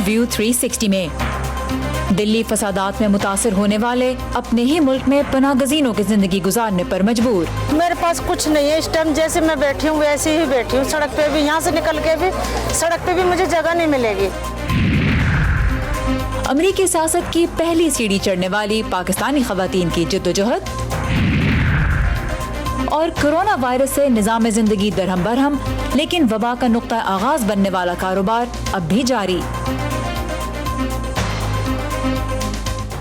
View 360 में दिल्ली फसादात में मुतासिर होने वाले अपने ही मुल्क में पनाह गजीनों की जिंदगी गुजारने पर मजबूर। मेरे पास कुछ नहीं है इस टाइम, जैसे मैं बैठी हूँ वैसे ही बैठी हूँ। सड़क पे भी, यहाँ से निकल के भी सड़क पे भी मुझे जगह नहीं मिलेगी। अमरीकी सियासत की पहली सीढ़ी चढ़ने वाली पाकिस्तानी खवातीन की जिद्दोजहद और कोरोना वायरस से निज़ाम जिंदगी दरहम बरहम, लेकिन वबा का नुक्ता आगाज बनने वाला कारोबार अब भी जारी।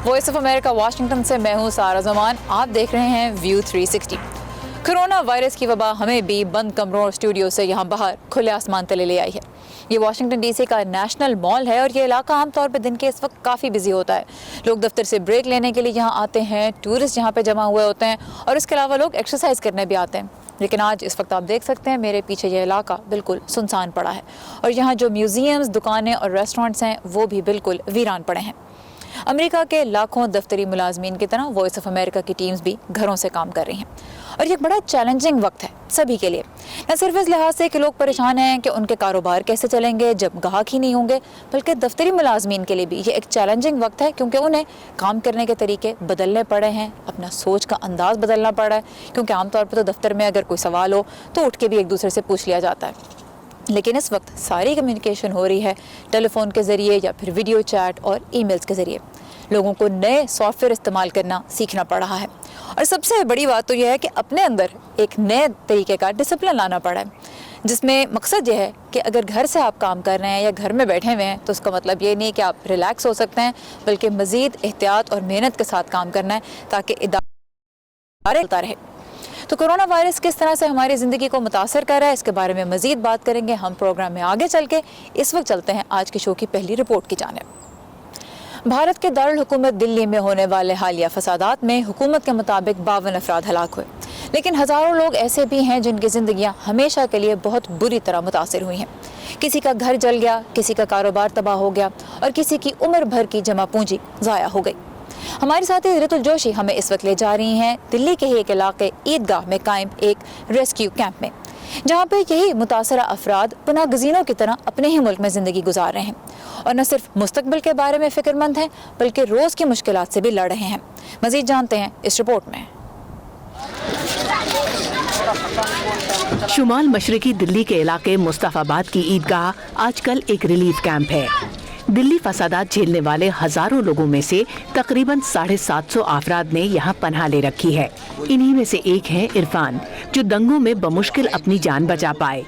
वॉइस ऑफ अमेरिका वाशिंगटन से मैं हूँ सारा जमान, आप देख रहे हैं व्यू 360। कोरोना वायरस की वबा हमें भी बंद कमरों और स्टूडियो से यहाँ बाहर खुले आसमान तले ले आई है। ये वाशिंगटन डीसी का नेशनल मॉल है और ये इलाका आमतौर पर दिन के इस वक्त काफ़ी बिजी होता है। लोग दफ्तर से ब्रेक लेने के लिए यहाँ आते हैं, टूरिस्ट यहाँ पे जमा हुए होते हैं और इसके अलावा लोग एक्सरसाइज करने भी आते हैं। लेकिन आज इस वक्त आप देख सकते हैं मेरे पीछे ये इलाका बिल्कुल सुनसान पड़ा है और यहाँ जो म्यूज़ियम्स, दुकानें और रेस्टोरेंट्स हैं वो भी बिल्कुल वीरान पड़े हैं। अमेरिका के लाखों दफ्तरी मुलाजमीन की तरह वॉइस ऑफ अमेरिका की टीम्स भी घरों से काम कर रही हैं और ये बड़ा चैलेंजिंग वक्त है सभी के लिए। न सिर्फ इस लिहाज से कि लोग परेशान हैं कि उनके कारोबार कैसे चलेंगे जब ग्राहक ही नहीं होंगे, बल्कि दफ्तरी मुलाजमीन के लिए भी ये एक चैलेंजिंग वक्त है क्योंकि उन्हें काम करने के तरीके बदलने पड़े हैं, अपना सोच का अंदाज़ बदलना पड़ा है। क्योंकि आमतौर पर तो दफ्तर में अगर कोई सवाल हो तो उठ के भी एक दूसरे से पूछ लिया जाता है, लेकिन इस वक्त सारी कम्युनिकेशन हो रही है टेलीफोन के ज़रिए या फिर वीडियो चैट और ईमेल्स के ज़रिए। लोगों को नए सॉफ्टवेयर इस्तेमाल करना सीखना पड़ रहा है और सबसे बड़ी बात तो यह है कि अपने अंदर एक नए तरीके का डिसिप्लिन लाना पड़ा है, जिसमें मकसद यह है कि अगर घर से आप काम कर रहे हैं या घर में बैठे हुए हैं तो उसका मतलब ये नहीं कि आप रिलैक्स हो सकते हैं, बल्कि मज़ीद एहतियात और मेहनत के साथ काम करना है ताकि इदारा चलता रहे। तो कोरोना वायरस किस तरह से हमारी ज़िंदगी को मुतासर कर रहा है, इसके बारे में मज़ीद बात करेंगे हम प्रोग्राम में आगे चल के। इस वक्त चलते हैं आज के शो की पहली रिपोर्ट की जानिब। भारत के दारुल हुकूमत दिल्ली में होने वाले हालिया फसादात में हुकूमत के मुताबिक 52 अफराद हलाक हुए, लेकिन हज़ारों लोग ऐसे भी हैं जिनकी ज़िंदगियां हमेशा के लिए बहुत बुरी तरह मुतासिर हुई हैं। किसी का घर जल गया, किसी का कारोबार तबाह हो गया और किसी की उम्र भर की जमा पूंजी ज़ाया हो गई। हमारे साथी रितुल जोशी हमें इस वक्त ले जा रही हैं दिल्ली के ही एक इलाके ईदगाह में कायम एक रेस्क्यू कैंप में, जहाँ पे यही मुतासरा अफराद पनाह गजीनों की तरह अपने ही मुल्क में ज़िंदगी गुजार रहे हैं और न सिर्फ मुस्तकबिल के बारे में फ़िक्रमंद हैं बल्कि रोज़ की मुश्किलात से भी लड़ रहे हैं। मज़ीद जानते हैं इस रिपोर्ट में। शुमाल मशरकी दिल्ली के इलाके मुस्तफाबाद की ईदगाह आजकल एक रिलीफ कैंप है। दिल्ली फसादात झेलने वाले हजारों लोगों में से तकरीबन 750 अफराद ने यहाँ पनाह ले रखी है। इन्हीं में से एक है इरफान, जो दंगों में बमुश्किल अपनी जान बचा पाए।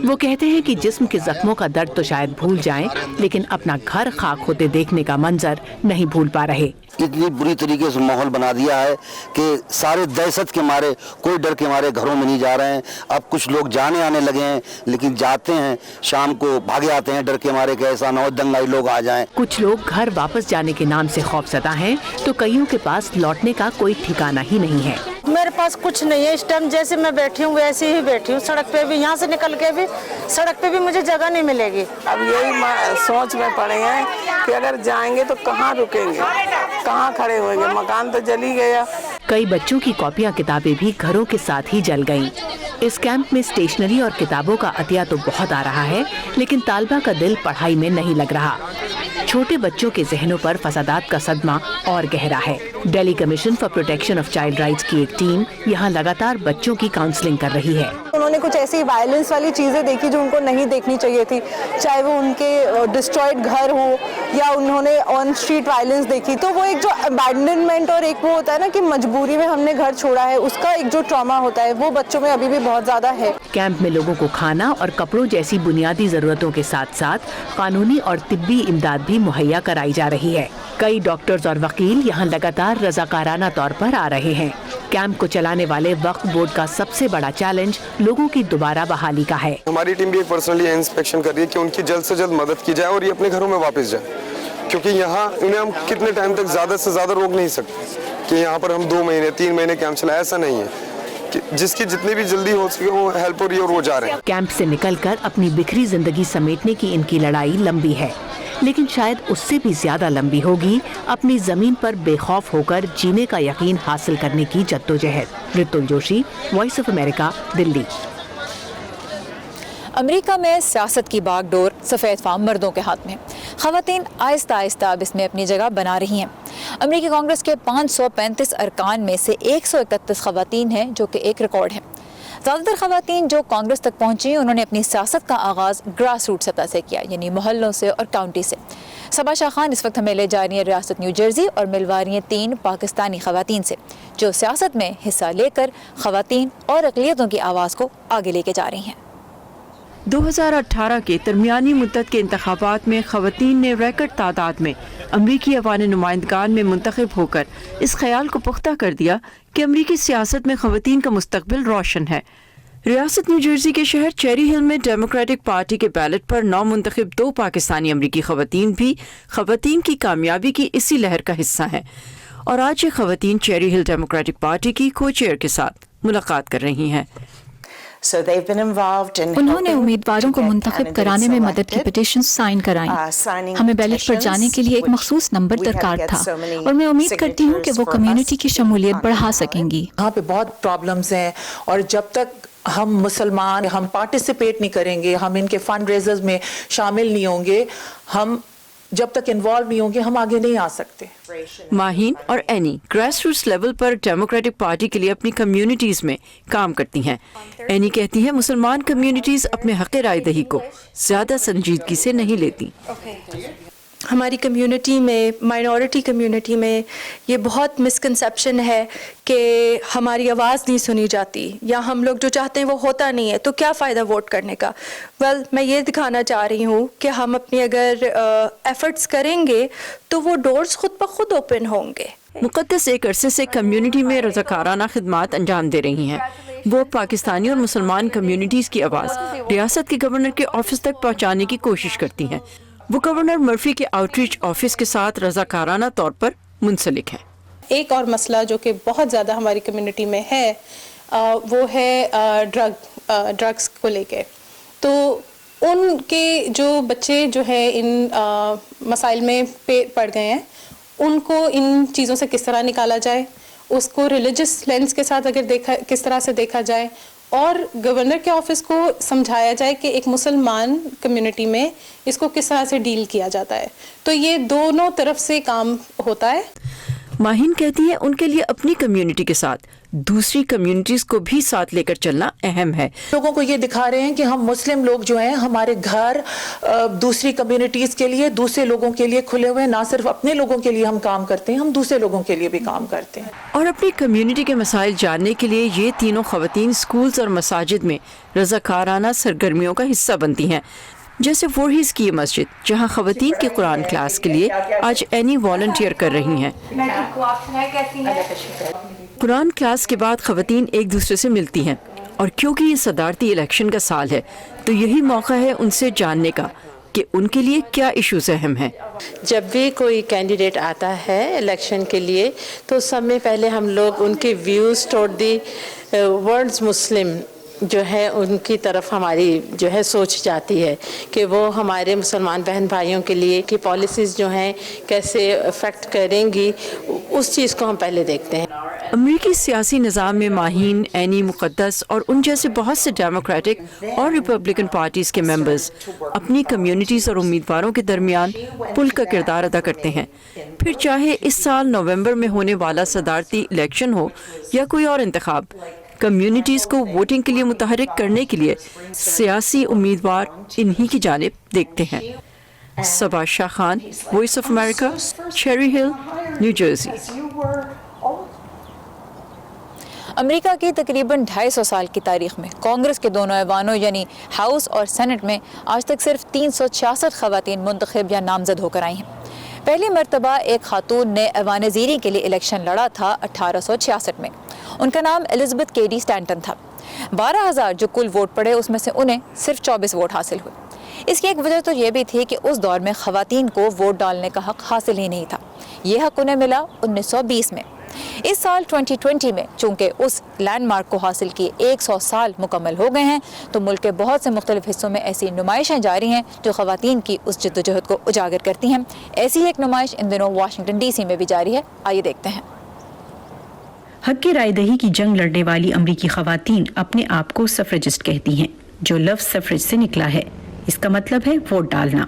वो कहते हैं कि जिस्म के जख्मों का दर्द तो शायद भूल जाएं, लेकिन अपना घर खाक होते देखने का मंजर नहीं भूल पा रहे। इतनी बुरी तरीके से माहौल बना दिया है कि सारे दहशत के मारे, कोई डर के मारे घरों में नहीं जा रहे हैं। अब कुछ लोग जाने आने लगे हैं, लेकिन जाते हैं शाम को भागे आते हैं डर के मारे कि ऐसा ना हो दंगाई लोग आ जाएं। कुछ लोग घर वापस जाने के नाम से खौफजदा हैं, तो कईयों के पास लौटने का कोई ठिकाना ही नहीं है। मेरे पास कुछ नहीं है इस टाइम, जैसे मैं बैठी हूँ वैसे ही बैठी हूँ। सड़क पे भी, यहाँ से निकल के भी सड़क पे भी मुझे जगह नहीं मिलेगी। अब यही सोच में पड़े हैं कि अगर जाएंगे तो कहाँ रुकेंगे, कहाँ खड़े होंगे, मकान तो जल ही गया। कई बच्चों की कॉपियां किताबें भी घरों के साथ ही जल गईं। इस कैंप में स्टेशनरी और किताबों का अतिया तो बहुत आ रहा है, लेकिन तालबा का दिल पढ़ाई में नहीं लग रहा। छोटे बच्चों के जहनों पर फसादात का सदमा और गहरा है। Delhi commission for protection of child rights की एक टीम यहाँ लगातार बच्चों की काउंसलिंग कर रही है। उन्होंने कुछ ऐसी वायलेंस वाली चीज़ें देखी जो उनको नहीं देखनी चाहिए थी, चाहे वो उनके डिस्ट्रॉयड घर हो या उन्होंने ऑन स्ट्रीट वायलेंस देखी। तो वो एक जो अबैंडनमेंट और एक वो होता है ना कि मजबूरी में हमने घर छोड़ा है, उसका एक जो ट्रॉमा होता है वो बच्चों में अभी भी बहुत ज़्यादा है। कैंप में लोगों को खाना और कपड़ों जैसी बुनियादी जरूरतों के साथ साथ कानूनी और तिब्बी इमदाद भी मुहैया कराई जा रही है। कई डॉक्टर्स और वकील यहाँ लगातार रज़ाकाराना तौर पर आ रहे हैं। कैंप को चलाने वाले वक्फ बोर्ड का सबसे बड़ा चैलेंज लोगों की दोबारा बहाली का है। हमारी टीम भी पर्सनली इंस्पेक्शन कर रही है कि उनकी जल्द से जल्द मदद की जाए और ये अपने घरों में वापस जाए, क्योंकि यहाँ इन्हें हम कितने टाइम तक ज़्यादा से ज़्यादा रोक नहीं सकते कि यहाँ पर हम 2 महीने 3 महीने कैंप चलाए, ऐसा नहीं है। जिसकी जितनी भी जल्दी हो सके वो हेल्प हो रही है और वो जा रहे हैं। कैंप से निकलकर अपनी बिखरी जिंदगी समेटने की इनकी लड़ाई लंबी है, लेकिन शायद उससे भी ज्यादा लंबी होगी अपनी जमीन पर बेखौफ होकर जीने का यकीन हासिल करने की जद्दोजहद। Ritul Joshi, voice of America, Delhi. America में सियासत की बागडोर सफ़ेद फार्म मर्दों के हाथ में। خواتین آہستہ آہستہ اب اس میں اپنی جگہ بنا رہی ہیں۔ امریکی کانگریس کے 535 ارکان میں سے 131 خواتین ہیں، جو کہ ایک ریکارڈ ہے۔ زیادہ تر خواتین جو کانگریس تک پہنچی انہوں نے اپنی سیاست کا آغاز گراس روٹ سطح سے کیا، یعنی محلوں سے اور کاؤنٹی سے۔ صبا شاہ خان اس وقت ہمیں لے جا رہی ہیں ریاست نیو جرسی اور ملوا رہی ہیں 3 پاکستانی خواتین سے، جو سیاست میں حصہ لے کر خواتین اور اقلیتوں کی آواز کو آگے لے کے جا رہی ہیں۔ 2018 کے درمیانی مدت کے انتخابات میں خواتین نے ریکارڈ تعداد میں امریکی ایوان نمائندگان میں منتخب ہو کر اس خیال کو پختہ کر دیا کہ امریکی سیاست میں خواتین کا مستقبل روشن ہے۔ ریاست نیو جرسی کے شہر چیری ہل میں ڈیموکریٹک پارٹی کے بیلٹ پر نو منتخب 2 پاکستانی امریکی خواتین بھی خواتین کی کامیابی کی اسی لہر کا حصہ ہیں، اور آج یہ خواتین چیری ہل ڈیموکریٹک پارٹی کی کو چیئر کے ساتھ ملاقات کر رہی ہیں۔ انہوں نے امیدواروں کو منتخب کرانے میں مدد کی پٹیشن سائن کرائیں۔ ہمیں بیلٹ پر جانے کے لیے ایک مخصوص نمبر درکار تھا، اور میں امید کرتی ہوں کہ وہ کمیونٹی کی شمولیت بڑھا سکیں گی۔ یہاں پہ بہت پرابلمز ہیں، اور جب تک ہم مسلمان ہم پارٹیسپیٹ نہیں کریں گے، ہم ان کے فنڈ ریزرز میں شامل نہیں ہوں گے، ہم جب تک انوالو نہیں ہوں گے، ہم آگے نہیں آ سکتے۔ ماہین اور اینی گراس روٹس لیول پر ڈیموکریٹک پارٹی کے لیے اپنی کمیونٹیز میں کام کرتی ہیں۔ اینی کہتی ہے مسلمان کمیونٹیز اپنے حق رائے دہی کو زیادہ سنجیدگی سے نہیں لیتی۔ ہماری کمیونٹی میں، مائنورٹی کمیونٹی میں یہ بہت مسکنسیپشن ہے کہ ہماری آواز نہیں سنی جاتی، یا ہم لوگ جو چاہتے ہیں وہ ہوتا نہیں ہے، تو کیا فائدہ ووٹ کرنے کا۔ میں یہ دکھانا چاہ رہی ہوں کہ ہم اپنی اگر ایفرٹس کریں گے تو وہ ڈورز خود بخود اوپن ہوں گے۔ مقدس ایک عرصے سے کمیونٹی میں رضاکارانہ خدمات انجام دے رہی ہیں۔ وہ پاکستانی اور مسلمان کمیونٹیز کی آواز ریاست کے گورنر کے آفس تک پہنچانے کی کوشش کرتی ہیں۔ وہ گورنر مرفی کے آؤٹ ریچ آفس کے ساتھ رضاکارانہ طور پر منسلک ہے۔ ایک اور مسئلہ جو کہ بہت زیادہ ہماری کمیونٹی میں ہے وہ ہے ڈرگس کو لے کے۔ تو ان کے جو بچے جو ہے ان مسائل میں پڑ گئے ہیں، ان کو ان چیزوں سے کس طرح نکالا جائے، اس کو ریلیجس لینس کے ساتھ اگر کس طرح سے دیکھا جائے، اور گورنر کے آفس کو سمجھایا جائے کہ ایک مسلمان کمیونٹی میں اس کو کس طرح سے ڈیل کیا جاتا ہے۔ تو یہ دونوں طرف سے کام ہوتا ہے۔ ماہین کہتی ہے ان کے لیے اپنی کمیونٹی کے ساتھ دوسری کمیونٹیز کو بھی ساتھ لے کر چلنا اہم ہے۔ لوگوں کو یہ دکھا رہے ہیں کہ ہم مسلم لوگ جو ہیں ہمارے گھر دوسری کمیونٹیز کے لیے، دوسرے لوگوں کے لیے کھلے ہوئے ہیں، نہ صرف اپنے لوگوں کے لیے ہم کام کرتے ہیں، ہم دوسرے لوگوں کے لیے بھی کام کرتے ہیں۔ اور اپنی کمیونٹی کے مسائل جاننے کے لیے یہ تینوں خواتین سکولز اور مساجد میں رضاکارانہ سرگرمیوں کا حصہ بنتی ہیں، جیسے وورہیز کی یہ مسجد جہاں خواتین کی قرآن کلاس کے لیے آج اینی والنٹیئر کر رہی ہیں۔ قرآن کلاس کے بعد خواتین ایک دوسرے سے ملتی ہیں، اور کیونکہ یہ صدارتی الیکشن کا سال ہے تو یہی موقع ہے ان سے جاننے کا کہ ان کے لیے کیا ایشوز اہم ہیں۔ جب بھی کوئی کینڈیڈیٹ آتا ہے الیکشن کے لیے تو سب میں پہلے ہم لوگ ان کے ویوز ٹورڈ دی ورڈز مسلم جو ہے ان کی طرف ہماری جو ہے سوچ جاتی ہے کہ وہ ہمارے مسلمان بہن بھائیوں کے لیے کی پالیسیز جو ہیں کیسے افیکٹ کریں گی، اس چیز کو ہم پہلے دیکھتے ہیں۔ امریکی سیاسی نظام میں ماہین، اینی مقدس اور ان جیسے بہت سے ڈیموکریٹک اور ریپبلکن پارٹیز کے ممبرز اپنی کمیونٹیز اور امیدواروں کے درمیان پل کا کردار ادا کرتے ہیں، پھر چاہے اس سال نومبر میں ہونے والا صدارتی الیکشن ہو یا کوئی اور انتخاب۔ کمیونٹیز کو ووٹنگ کے لیے متحرک کرنے کے لیے سیاسی امیدوار انہی کی جانب دیکھتے ہیں۔ Saba Shah Khan, voice of America, Cherry Hill, New Jersey. America کی تقریباً 250 سال کی تاریخ میں کانگریس کے دونوں ایوانوں یعنی ہاؤس اور سینٹ میں آج تک صرف 366 خواتین منتخب یا نامزد ہو کر آئی ہیں۔ پہلی مرتبہ ایک خاتون نے ایوان زیریں کے لیے الیکشن لڑا تھا 1866 میں۔ ان کا نام الزبتھ کیڈی سٹینٹن تھا۔ 12,000 جو کل ووٹ پڑے اس میں سے انہیں صرف 24 ووٹ حاصل ہوئے۔ اس کی ایک وجہ تو یہ بھی تھی کہ اس دور میں خواتین کو ووٹ ڈالنے کا حق حاصل ہی نہیں تھا۔ یہ حق انہیں ملا 1920 میں۔ اس سال 2020 میں چونکہ اس لینڈ مارک کو حاصل کیے 100 سال مکمل ہو گئے ہیں تو ملک کے بہت سے مختلف حصوں میں ایسی نمائشیں جاری ہیں جو خواتین کی اس جدوجہد کو اجاگر کرتی ہیں۔ ایسی ہی ایک نمائش ان دنوں واشنگٹن ڈی سی میں بھی جاری ہے، آئیے دیکھتے ہیں۔ حق کی رائے دہی کی جنگ لڑنے والی امریکی خواتین اپنے آپ کو سفریجسٹ کہتی ہیں، جو لفظ سفریج سے نکلا ہے۔ اس کا مطلب ہے ووٹ ڈالنا۔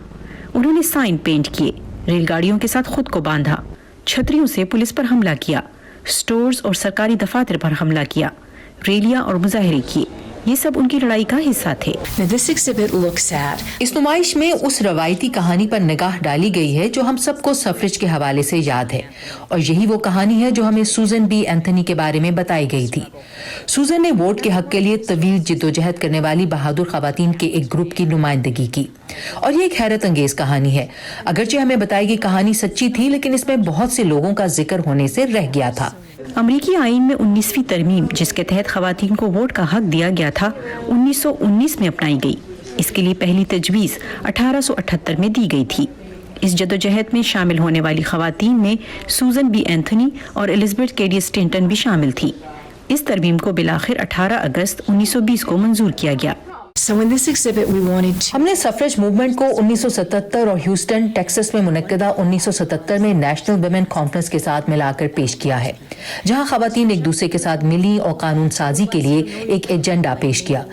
उन्होंने साइन पेंट किए, रेलगाड़ियों के साथ खुद को बांधा, छतरियों से पुलिस पर हमला किया, स्टोर्स और सरकारी दफातर पर हमला किया, रैलियां और मुजाहरे किए। ये सब उनकी लड़ाई का हिस्सा थे। इस नुमाइश में उस रवायती कहानी पर निगाह डाली गई है जो हम सबको सफरेज के हवाले से याद है, और यही वो कहानी है जो हमें सूजन बी एंथनी के बारे में बताई गई थी। सूजन ने वोट के हक के लिए तवील जिद्दोजहद करने वाली बहादुर खवातीन के एक ग्रुप की नुमाइंदगी की, और ये एक हैरत अंगेज कहानी है। अगरचे हमें बताई गई कहानी सच्ची थी, लेकिन इसमें बहुत से लोगों का जिक्र होने से रह गया था। अमरीकी आईन में 19वीं तरमीम, जिसके तहत खवातीन को वोट का हक दिया गया था, 1919 में अपनाई गई। इसके लिए पहली तजवीज़ 1878 में दी गई थी। इस जदोजहद में शामिल होने वाली खवातीन में सूजन बी एंथनी और एलिजाबेथ कैडी स्टेंटन भी शामिल थी। इस तरमीम को बिलाखिर 18 अगस्त 1920 को मंजूर किया गया। हमने सफरेज मूवमेंट को 1977 और ह्यूस्टन टेक्सास में मुनक्किदा 1977 में नेशनल वुमेन कॉन्फ्रेंस के साथ मिलाकर पेश किया है, जहां खवातीन एक दूसरे के साथ मिली और कानून साजी के लिए एक एजेंडा पेश किया,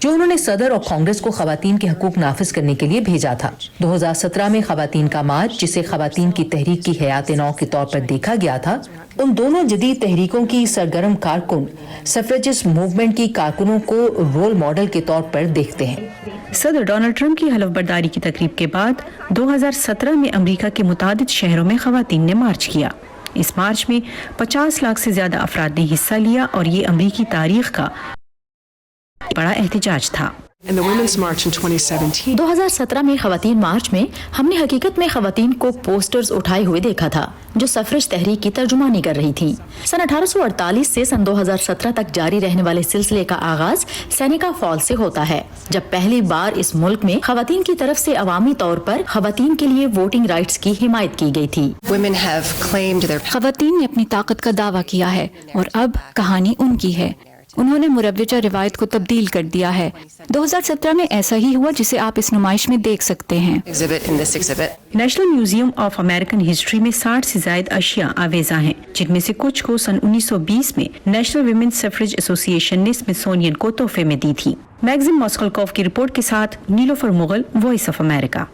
जो उन्होंने सदर और कांग्रेस को खवातीन के हकूक नाफिज करने के लिए भेजा था। 2017 में खवातीन का मार्च, जिसे खवातीन की तहरीक की हयात नौ के तौर पर देखा गया था, उन दोनों जदीद तहरीकों की सरगर्म कारकुन सफरेजिस्ट मूवमेंट की कारकुनों को रोल मॉडल के तौर पर देखते हैं। सदर डोनाल्ड ट्रंप की हलफबर्दारी की तकरीब के बाद 2017 में अमेरिका के मुतादिद शहरों में खवातीन ने मार्च किया। इस मार्च में 50 लाख से ज्यादा अफराद ने हिस्सा लिया और ये अमेरिकी तारीख का बड़ा एहतजाज था। 2017 में खवातीन मार्च में हमने हकीकत में खवातीन को पोस्टर्स उठाए हुए देखा था जो सफरेज तहरीक की तर्जुमानी कर रही थीं। सन 1848 से सन 2017 तक जारी रहने वाले सिलसिले का आगाज सेनेका फॉल से होता है, जब पहली बार इस मुल्क में खवातीन की तरफ से अवामी तौर पर खवातीन के लिए वोटिंग राइट्स की हिमायत की गई थी। खवातीन ने अपनी ताकत का दावा किया है और अब कहानी उनकी है। उन्होंने मुरव्वजा रिवायत को तब्दील कर दिया है। 2017 में ऐसा ही हुआ, जिसे आप इस नुमाइश में देख सकते हैं। National museum of American history में 60 से ज्यादा अशिया आवेजा हैं, जिनमें से कुछ को सन 1920 में नेशनल विमेन्स सफरेज एसोसिएशन ने स्मिथसोनियन को तोहफे में दी थी। मैगजिन मॉस्कोलकोव की रिपोर्ट के साथ Nilofar Mughal, voice of America.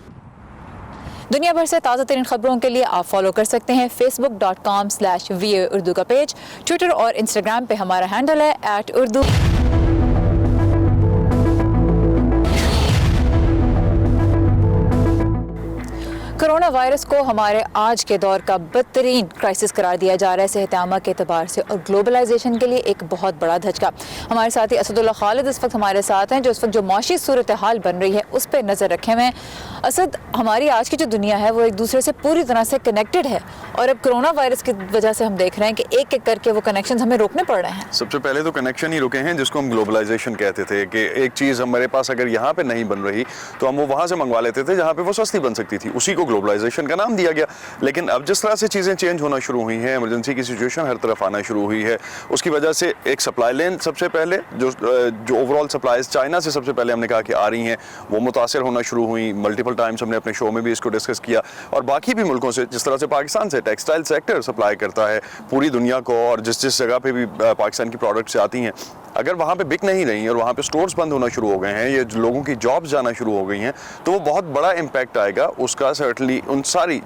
दुनिया भर से ताज़ा तरीन खबरों के लिए आप फॉलो कर सकते हैं facebook.com/VOA उर्दू का पेज। ट्विटर और इंस्टाग्राम पे हमारा हैंडल है @urdu। कोरोना वायरस को हमारे आज के दौर का बदतरीन क्राइसिस करार दिया जा रहा है सेहत-ए-आमा के एतबार से, और ग्लोबलाइजेशन के लिए एक बहुत बड़ा धचका। हमारे साथी असदुल्ला खालिद इस वक्त हमारे साथ हैं, जो इस वक्त जो मौशी सूरत हाल बन रही है उस पर नज़र रखे हुए हैं। असद, हमारी आज की जो दुनिया है वो एक दूसरे से पूरी तरह से कनेक्टेड है, और अब कोरोना वायरस की वजह से हम देख रहे हैं कि एक एक करके वो कनेक्शन हमें रोकने पड़ रहे हैं। सबसे पहले तो कनेक्शन ही रुके हैं, जिसको हम ग्लोबलाइजेशन कहते थे, कि एक चीज़ हमारे पास अगर यहाँ पे नहीं बन रही तो हम वो वहाँ से मंगवा लेते थे जहाँ पे वो सस्ती बन सकती थी, उसी को ग्लोबलाइजेशन का नाम दिया गया। लेकिन अब जिस तरह से चीज़ें चेंज होना शुरू हुई हैं, इमरजेंसी की सिचुएशन हर तरफ आना शुरू हुई है, उसकी वजह से एक सप्लाई लेन सबसे पहले जो ओवरऑल सप्लाईज चाइना से सबसे पहले हमने कहा कि आ रही हैं, वो मुतासर होना शुरू हुई। मल्टीपल टाइम्स हमने अपने शो में भी इसको डिस्कस किया, और बाकी भी मुल्कों से, जिस तरह से पाकिस्तान से टेक्सटाइल सेक्टर सप्लाई करता है पूरी दुनिया को, और जिस जिस जगह पे भी पाकिस्तान की प्रोडक्ट्स आती हैं, अगर वहाँ पे बिक नहीं रही और वहाँ पे स्टोर्स बंद होना शुरू हो गए हैं, ये लोगों की जॉब्स जाना शुरू हो गई हैं, तो वो बहुत बड़ा इम्पैक्ट आएगा उसका सर्टनली उन सारे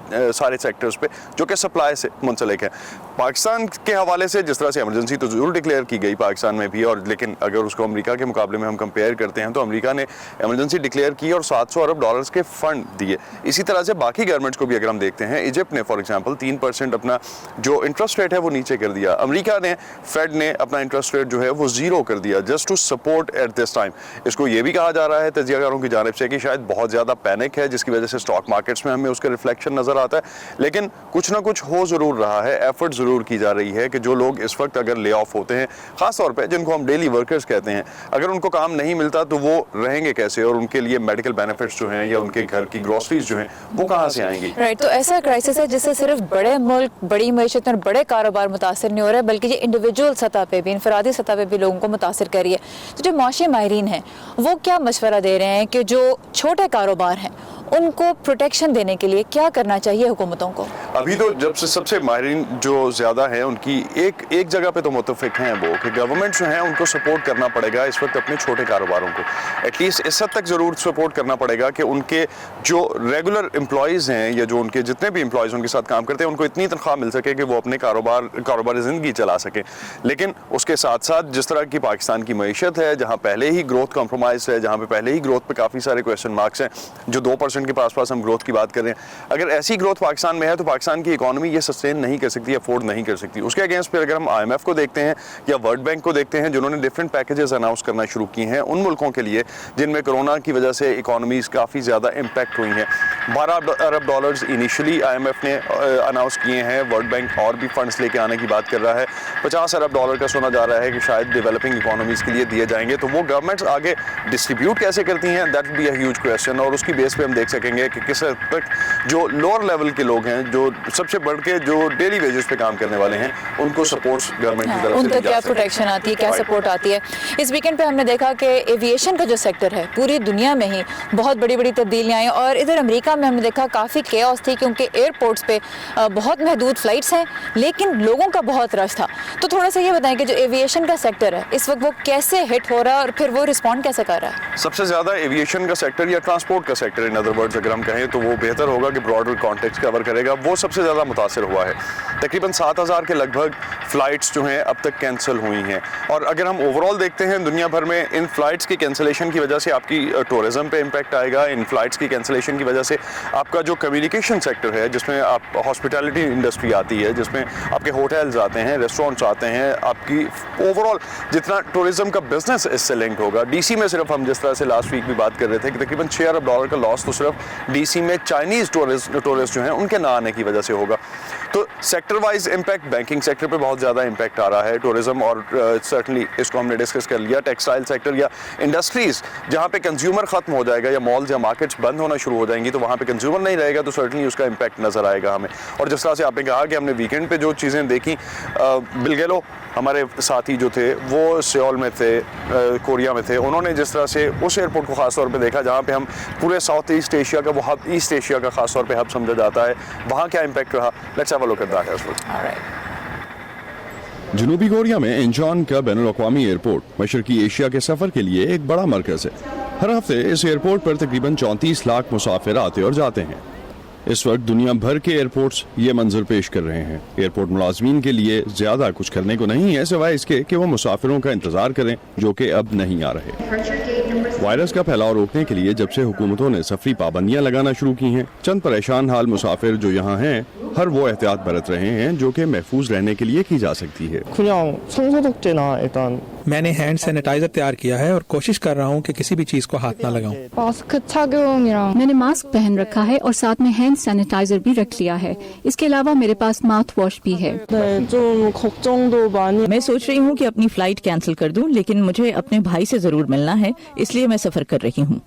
सेक्टर्स पे जो कि सप्लाई से मुंसलिक है। पाकिस्तान के हवाले से जिस तरह से इमरजेंसी तो ज़रूर डिक्लेयर की गई पाकिस्तान में भी, और लेकिन अगर उसको अमेरिका के मुकाबले में हम कंपेयर करते हैं तो अमेरिका ने इमरजेंसी डिक्लेयर की और $700 अरब के फंड दिए। इसी तरह से बाकी गवर्नमेंट्स को भी अगर हम देखते हैं, इजिप्ट ने फॉर एग्जाम्पल 3% अपना जो इंटरेस्ट रेट है वो नीचे कर दिया। अमेरिका ने, फेड ने अपना इंटरेस्ट रेट जो है वो 0 कर दिया, just to support at this time. इसको ये भी कहा जा रहा है तजियाकारों की जानिब से कि शायद बहुत ज़्यादा पैनिक है, जिसकी वजह से स्टॉक मार्केट्स में हमें उसका रिफ्लेक्शन नज़र आता है। लेकिन कुछ ना कुछ हो ज़रूर रहा है, एफर्ट ज़रूर की जा रही है कि जो लोग इस वक्त अगर ले ऑफ होते हैं, ख़ास तौर पे जिनको हम डेली वर्कर्स कहते हैं, अगर उनको काम नहीं मिलता तो वो रहेंगे कैसे, और उनके लिए मेडिकल बेनिफिट्स जो हैं या उनके घर की ग्रोसरीज जो हैं वो कहाँ से आएंगी। राइट, तो ऐसा क्राइसिस है जिससे सिर्फ बड़े मुल्क, बड़ी मईशत और बड़े कारोबार मुतासर नहीं हो रहे, बल्कि ये इंडिविजुअल सतह पे भी, इनफरादी सतह पे भी लोगों को मुतासर कर रही है। तो जो माशी माहिरीन हैं वो क्या मशवरा दे रहे हैं कि जो छोटे कारोबार हैं उनको प्रोटेक्शन देने करने के लिए क्या करना चाहिए हुकूमतों को? अभी तो जब से सबसे माहिरीन जो ज़्यादा हैं उनकी एक जगह पे तो मुतफिक हैं वो कि गवर्नमेंट जो है उनको सपोर्ट करना पड़ेगा इस वक्त अपने छोटे कारोबारों को, एटलीस्ट इस हद तक ज़रूर सपोर्ट करना पड़ेगा कि उनके जो रेगुलर एम्प्लॉयज़ हैं या जो उनके जितने भी एम्प्लॉयज़ उनके साथ काम करते हैं उनको इतनी तनख्वाह मिल सके कि वो अपने कारोबारी ज़िंदगी चला सकें। लेकिन उसके साथ साथ जिस तरह की पाकिस्तान की मईशत है, जहाँ पहले ही ग्रोथ कॉम्प्रोमाइज़ है, जहाँ पे पहले ही ग्रोथ पे काफ़ी सारे क्वेश्चन मार्क्स हैं, जो 2% के पास हम ग्रोथ की बात कर रहे हैं, अगर ऐसी ग्रोथ पाकिस्तान में है तो पाकिस्तान की इकॉनमी ये सस्टेन नहीं कर सकती, अफोर्ड नहीं कर सकती। उसके अगेंस्ट फिर अगर हम IMF को देखते हैं या वर्ल्ड बैंक को देखते हैं जिन्होंने डिफरेंट पैकेजेस अनाउंस करना शुरू किए हैं उन मुल्कों के लिए जिनमें कोरोना की वजह से इकॉनमीज काफ़ी ज़्यादा इम्पैक्ट हुई हैं, 12 अरब डॉलर्स इनिशियली IMF ने अनाउंस किए हैं, वर्ल्ड बैंक और भी फंड्स लेके आने की बात कर रहा है, 50 अरब डॉलर का सुना जा रहा है कि शायद डेवलपिंग इकॉनमीज़ के लिए दिए जाएंगे। तो वो गवर्नमेंट्स आगे डिस्ट्रीब्यूट कैसे करती हैं, that will be a huge question, और उसकी बेस पे हम देख सकेंगे कि किस हद तक जो लोअर लेवल के लोग हैं, जो सबसे बढ़ के जो डेली वेजेस पे काम करने वाले हैं, उनको सपोर्ट गवर्नमेंट की तरफ से उनका क्या प्रोटेक्शन आती है, क्या सपोर्ट आती है। इस वीकेंड पे हमने देखा कि एविएशन का जो सेक्टर है पूरी दुनिया में ही बहुत बड़ी बड़ी तब्दीलियाँ आई, और इधर अमेरिका में हमने देखा काफ़ी केओस थी क्योंकि एयरपोर्ट्स पे बहुत महदूद फ़्लाइट्स हैं लेकिन लोगों का बहुत रश था। तो थोड़ा सा ये बताएं कि जो एविएशन का सेक्टर है इस वक्त वो कैसे हिट हो रहा है और फिर वो रिस्पॉन्ड कैसे कर रहा है? सबसे ज़्यादा एविएशन का सेक्टर या ट्रांसपोर्ट का सेक्टर इन अदर वर्ड्स अगर हम कहें तो वो बेहतर होगा कि ब्रॉडर कॉन्टेक्स्ट कवर करेगा, वो सबसे ज़्यादा मुतासर हुआ है। तकरीबन 7,000 के लगभग फ़्लाइट्स जो हैं अब तक कैंसिल हुई हैं, और अगर हम ओवरऑल देखते हैं दुनिया भर में इन फ़्लाइट्स की कैंसिलेशन की वजह से आपकी टूरिज़म पे इम्पैक्ट आएगा, इन फ़्लाइट्स की कैंसिलेशन की वजह से आपका जो कम्युनिकेशन सेक्टर है जिसमें आप हॉस्पिटैलिटी इंडस्ट्री आती है, जिसमें आपके होटल्स आते हैं, रेस्टोरेंट्स आते हैं, आपकी ओवरऑल जितना टूरिज़म का बिजनेस इससे लिंक्ड होगा। DC में सिर्फ हम जिस तरह से लास्ट वीक भी बात कर रहे थे कि तकरीबन 6 अरब डॉलर का लॉस तो सिर्फ DC में चाइनीज़ टूरिस्ट जो हैं उनके ना आने की वजह से होगा। तो sector wise impact banking sector पे बहुत ज़्यादा इम्पैक्ट आ रहा है, टूरिज़म और सर्टनली इसको हमने डिस्कस कर लिया, टेक्सटाइल सेक्टर या इंडस्ट्रीज़ जहाँ पे कंज्यूमर ख़त्म हो जाएगा या मॉल्स या मार्केट्स बंद होना शुरू हो जाएंगी तो वहाँ पे कंज्यूमर नहीं रहेगा, तो सर्टनली उसका इम्पैक्ट नज़र आएगा हमें। और जिस तरह से आपने कहा कि हमने वीकेंड पे जो चीज़ें देखी, बिल गेलो हमारे साथी जो थे वो सियोल में थे, कोरिया में थे, उन्होंने जिस तरह से उस एयरपोर्ट को ख़ास तौर पे देखा जहाँ पे हम पूरे साउथ ईस्ट एशिया का वो हब, ईस्ट एशिया का ख़ास तौर पे हब समझा जाता है, वहाँ क्या इम्पैक्ट रहा, let's have a look at that as well. जनूबी कोरिया में इंचॉन का बैनुल-अक़वामी एयरपोर्ट मशरकी एशिया के सफ़र के लिए एक बड़ा मरकज़ है। हर हफ्ते इस एयरपोर्ट पर तकरीबन 34 लाख मुसाफिर आते और जाते हैं। इस वक्त दुनिया भर के एयरपोर्ट्स ये मंजर पेश कर रहे हैं। एयरपोर्ट मुलाजमीन के लिए ज़्यादा कुछ करने को नहीं है सिवाय इसके कि वो मुसाफिरों का इंतज़ार करें जो कि अब नहीं आ रहे। वायरस का फैलाव रोकने के लिए जब से हुकूमतों ने सफरी पाबंदियां लगाना शुरू की हैं, चंद परेशान हाल मुसाफिर जो यहाँ हैं हर वो एहतियात बरत रहे हैं जो कि महफूज रहने के लिए की जा सकती है। मैंने हैंड सैनिटाइजर तैयार किया है और कोशिश कर रहा हूँ कि किसी भी चीज को हाथ ना लगाऊं। मैंने मास्क पहन रखा है और साथ में हैंड सैनिटाइजर भी रख लिया है। इसके अलावा मेरे पास माउथ वॉश भी है। मैं सोच रही हूँ कि अपनी फ्लाइट कैंसिल कर दूं, लेकिन मुझे अपने भाई से जरूर मिलना है, इसलिए मैं सफर कर रही हूँ।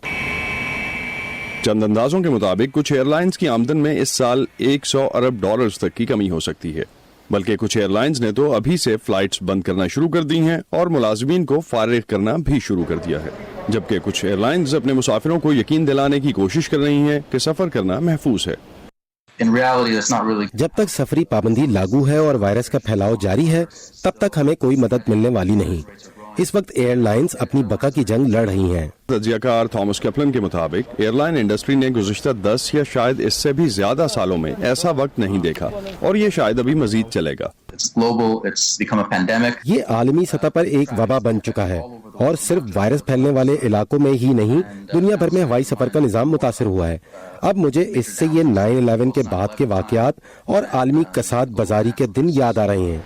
चंद अंदाजों के मुताबिक कुछ एयरलाइंस की आमदन में इस साल 100 अरब डॉलर्स तक की कमी हो सकती है, बल्कि कुछ एयरलाइंस ने तो अभी से फ्लाइट्स बंद करना शुरू कर दी हैं और मुलाजमीन को फारिग करना भी शुरू कर दिया है, जबकि कुछ एयरलाइंस अपने मुसाफिरों को यकीन दिलाने की कोशिश कर रही हैं कि सफर करना महफूज है। जब तक सफरी पाबंदी लागू है और वायरस का फैलाव जारी है तब तक हमें कोई मदद मिलने वाली नहीं। इस वक्त एयरलाइंस अपनी बका की जंग लड़ रही हैं। तजियाकार थॉमस कैपलन के मुताबिक एयरलाइन इंडस्ट्री ने गुज़िश्ता 10 या शायद इससे भी ज्यादा सालों में ऐसा वक्त नहीं देखा और ये शायद अभी मजीद चलेगा। ये आलमी सतह पर एक वबा बन चुका है और सिर्फ वायरस फैलने वाले इलाकों में ही नहीं, दुनिया भर में हवाई सफर का निजाम मुतासिर हुआ है। अब मुझे इससे ये 9/11 के बाद के वाकयात और आलमी कसाद बाजारी के दिन याद आ रहे हैं।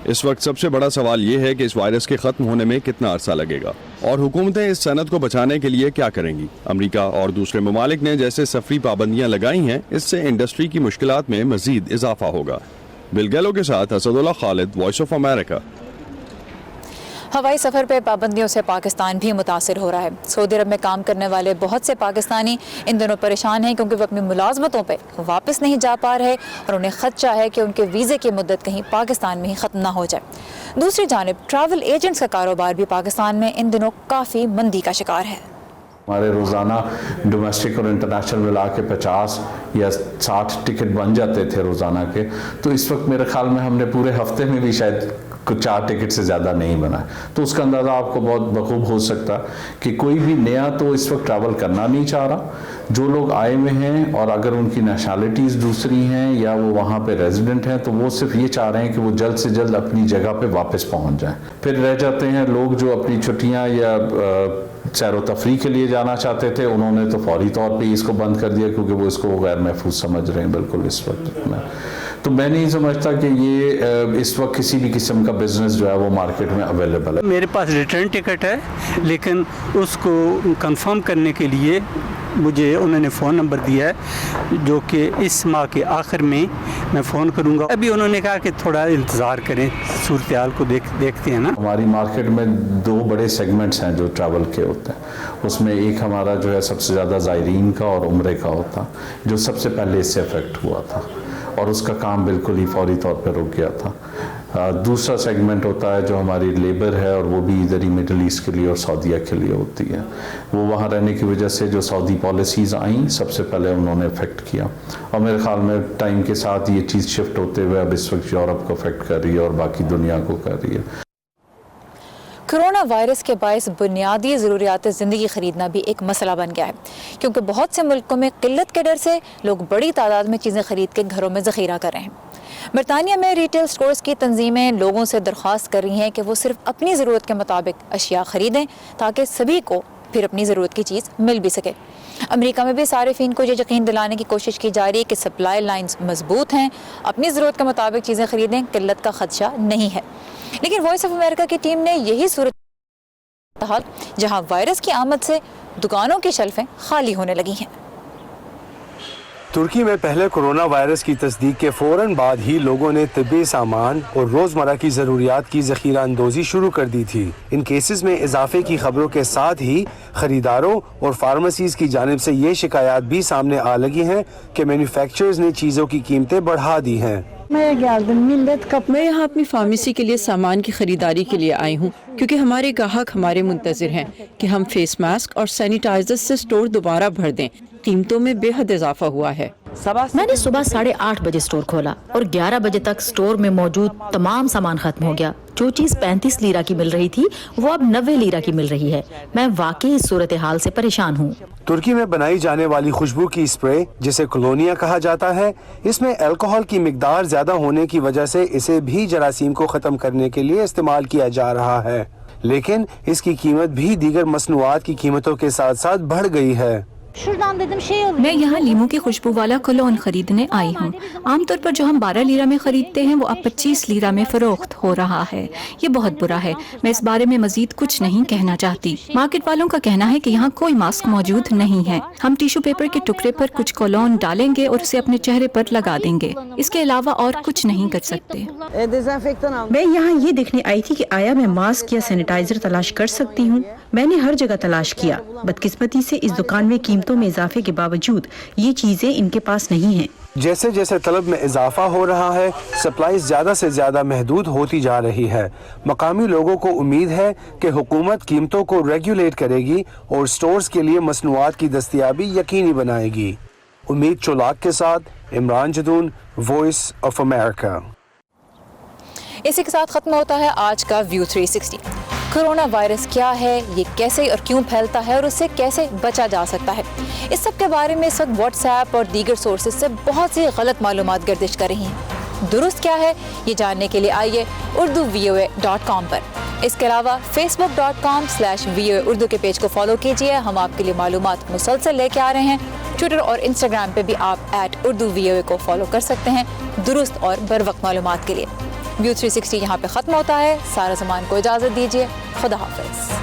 इस वक्त सबसे बड़ा सवाल ये है कि इस वायरस के खत्म होने में कितना अरसा लगेगा और हुकूमतें इस सनत को बचाने के लिए क्या करेंगी। अमेरिका और दूसरे ममालिक ने जैसे सफरी पाबंदियां लगाई हैं, इससे इंडस्ट्री की मुश्किलात में मजीद इजाफा होगा। बिल गेलो के साथ Asadullah Khalid, voice of America. हवाई सफ़र पे पाबंदियों से पाकिस्तान भी मुतासर हो रहा है। सऊदी अरब में काम करने वाले बहुत से पाकिस्तानी इन दिनों परेशान हैं क्योंकि वो अपनी मुलाजमतों पे वापस नहीं जा पा रहे और उन्हें खदशा है कि उनके वीज़े की मुद्दत कहीं पाकिस्तान में ही ख़त्म ना हो जाए। दूसरी जानिब ट्रैवल एजेंट्स का कारोबार भी पाकिस्तान में इन दिनों काफ़ी मंदी का शिकार है। हमारे रोज़ाना डोमेस्टिक और इंटरनेशनल मिला के 50 या 60 टिकट बन जाते थे रोज़ाना के, तो इस वक्त मेरे ख्याल में हमने पूरे हफ्ते में भी शायद कुछ 4 टिकट से ज़्यादा नहीं बना। तो उसका अंदाज़ा आपको बहुत बखूब हो सकता कि कोई भी नया तो इस वक्त ट्रैवल करना नहीं चाह रहा। जो लोग आए हुए हैं और अगर उनकी नेशनलिटीज़ दूसरी हैं या वो वहाँ पे रेजिडेंट हैं, तो वो सिर्फ ये चाह रहे हैं कि वो जल्द से जल्द अपनी जगह पे वापस पहुँच जाएं। फिर रह जाते हैं लोग जो अपनी छुट्टियाँ या सैर व तफरी के लिए जाना चाहते थे, उन्होंने तो फौरी तौर पे इसको बंद कर दिया क्योंकि वो इसको गैर महफूज समझ रहे हैं बिल्कुल इस वक्त में। तो मैं नहीं समझता कि ये इस वक्त किसी भी किस्म का बिजनेस जो है वो मार्केट में अवेलेबल है। मेरे पास रिटर्न टिकट है, लेकिन उसको कंफर्म करने के लिए मुझे उन्होंने फ़ोन नंबर दिया है जो कि इस माह के आखिर में मैं फ़ोन करूंगा। अभी उन्होंने कहा कि थोड़ा इंतज़ार करें, सूरत हाल को देखते हैं ना। हमारी मार्केट में 2 बड़े सेगमेंट्स हैं जो ट्रैवल के होते हैं। उसमें एक हमारा जो है सबसे ज़्यादा ज़ायरीन का और उम्रे का होता, जो सबसे पहले इससे अफेक्ट हुआ था और उसका काम बिल्कुल ही फौरी तौर पर रुक गया था। दूसरा सेगमेंट होता है जो हमारी लेबर है और वो भी इधर ही मिडल ईस्ट के लिए और सऊदीया के लिए होती है। वो वहाँ रहने की वजह से जो सऊदी पॉलिसीज़ आई सबसे पहले उन्होंने अफेक्ट किया, और मेरे ख्याल में टाइम के साथ ये चीज़ शिफ्ट होते हुए अब इस वक्त यूरोप को अफेक्ट कर रही है और बाकी दुनिया को कर रही है। कोरोना वायरस के बायस बुनियादी ज़रूरियात ज़िंदगी ख़रीदना भी एक मसला बन गया है, क्योंकि बहुत से मुल्कों में किल्लत के डर से लोग बड़ी तादाद में चीज़ें ख़रीद के घरों में ज़ख़ीरा कर रहे हैं। बरतानिया में रिटेल स्टोर्स की तंजीमें लोगों से दरख्वास्त कर रही हैं कि वो सिर्फ अपनी ज़रूरत के मुताबिक अशिया ख़रीदें ताकि सभी को फिर अपनी ज़रूरत की चीज़ मिल भी सके। अमेरिका में भी सारिफीन को ये यकीन दिलाने की कोशिश की जा रही है कि सप्लाई लाइन्स मजबूत हैं, अपनी ज़रूरत के मुताबिक चीज़ें ख़रीदें, किल्लत का ख़दशा नहीं है। लेकिन वॉइस ऑफ अमेरिका की टीम ने यही सूरत हाल जहाँ वायरस की आमद से दुकानों की शेल्फें खाली होने लगी हैं। तुर्की में पहले कोरोना वायरस की तस्दीक के फ़ौरन बाद ही लोगों ने तिब्बी सामान और रोज़मर्रा की ज़रूरियात की ज़ख़ीरा अंदोज़ी शुरू कर दी थी। इन केसेस में इजाफे की खबरों के साथ ही ख़रीदारों और फार्मेसीज़ की जानिब से ये शिकायत भी सामने आ लगी हैं कि मैन्युफैक्चरर्स ने चीज़ों की कीमतें बढ़ा दी हैं। मैं यहाँ अपनी फार्मेसी के लिए सामान की खरीदारी के लिए आई हूँ, क्योंकि हमारे ग्राहक हमारे मुंतज़िर हैं कि हम फेस मास्क और सैनिटाइजर से स्टोर दोबारा भर दें। कीमतों में बेहद इजाफा हुआ है। मैंने सुबह 8:30 बजे स्टोर खोला और 11 बजे तक स्टोर में मौजूद तमाम सामान खत्म हो गया। जो चीज 35 लीरा की मिल रही थी वो अब 90 लीरा की मिल रही है। मैं वाकई इस सूरत हाल से परेशान हूँ। तुर्की में बनाई जाने वाली खुशबू की स्प्रे, जिसे कोलोनिया कहा जाता है, इसमें अल्कोहल की मिकदार ज्यादा होने की वजह से इसे भी जरासीम को खत्म करने के लिए इस्तेमाल किया जा रहा है, लेकिन इसकी कीमत भी दीगर मसनूआत की कीमतों के साथ साथ बढ़ गई है। मैं यहाँ लीमू की खुशबू वाला कोलोन खरीदने आई हूँ। आमतौर पर जो हम 12 लीरा में खरीदते हैं वो अब 25 लीरा में फरोख्त हो रहा है। ये बहुत बुरा है। मैं इस बारे में मजीद कुछ नहीं कहना चाहती। मार्केट वालों का कहना है कि यहाँ कोई मास्क मौजूद नहीं है। हम टिश्यू पेपर के टुकड़े पर कुछ कोलोन डालेंगे और उसे अपने चेहरे पर लगा देंगे। इसके अलावा और कुछ नहीं कर सकते। मैं यहाँ ये देखने आई थी कि आया मैं मास्क या सैनिटाइजर तलाश कर सकती हूँ। मैंने हर जगह तलाश किया। बदकिस्मती से इस दुकान में कीमतों में इजाफे के बावजूद ये चीजें इनके पास नहीं हैं। जैसे जैसे तलब में इजाफा हो रहा है, सप्लाई ज्यादा से ज्यादा महदूद होती जा रही है। मकामी लोगों को उम्मीद है कि हुकूमत कीमतों को रेगुलेट करेगी और स्टोर्स के लिए मसनूआत की दस्तयाबी यकीनी बनाएगी। उम्मीद चोलाक के साथ Imran Jadoon, voice of America. इसी के साथ खत्म होता है आज का व्यू 360। कोरोना वायरस क्या है, ये कैसे और क्यों फैलता है और उससे कैसे बचा जा सकता है, इस सब के बारे में इस वक्त व्हाट्सएप और दीगर सोर्सेज से बहुत सी गलत मालूमात गर्दिश कर रही हैं। दुरुस्त क्या है ये जानने के लिए आइए urduvoa.com पर। इसके अलावा facebook.com/VOA उर्दू के पेज को फॉलो कीजिए। हम आपके लिए मालूमात मुसलसल लेके आ रहे हैं। ट्विटर और इंस्टाग्राम पे भी आप @urduvoa को फॉलो कर सकते हैं दुरुस्त और बर वक्त मालूमात के लिए। व्यू 360 यहाँ पे ख़त्म होता है। सारा ज़मान को इजाज़त दीजिए। खुदा हाफ़िज़।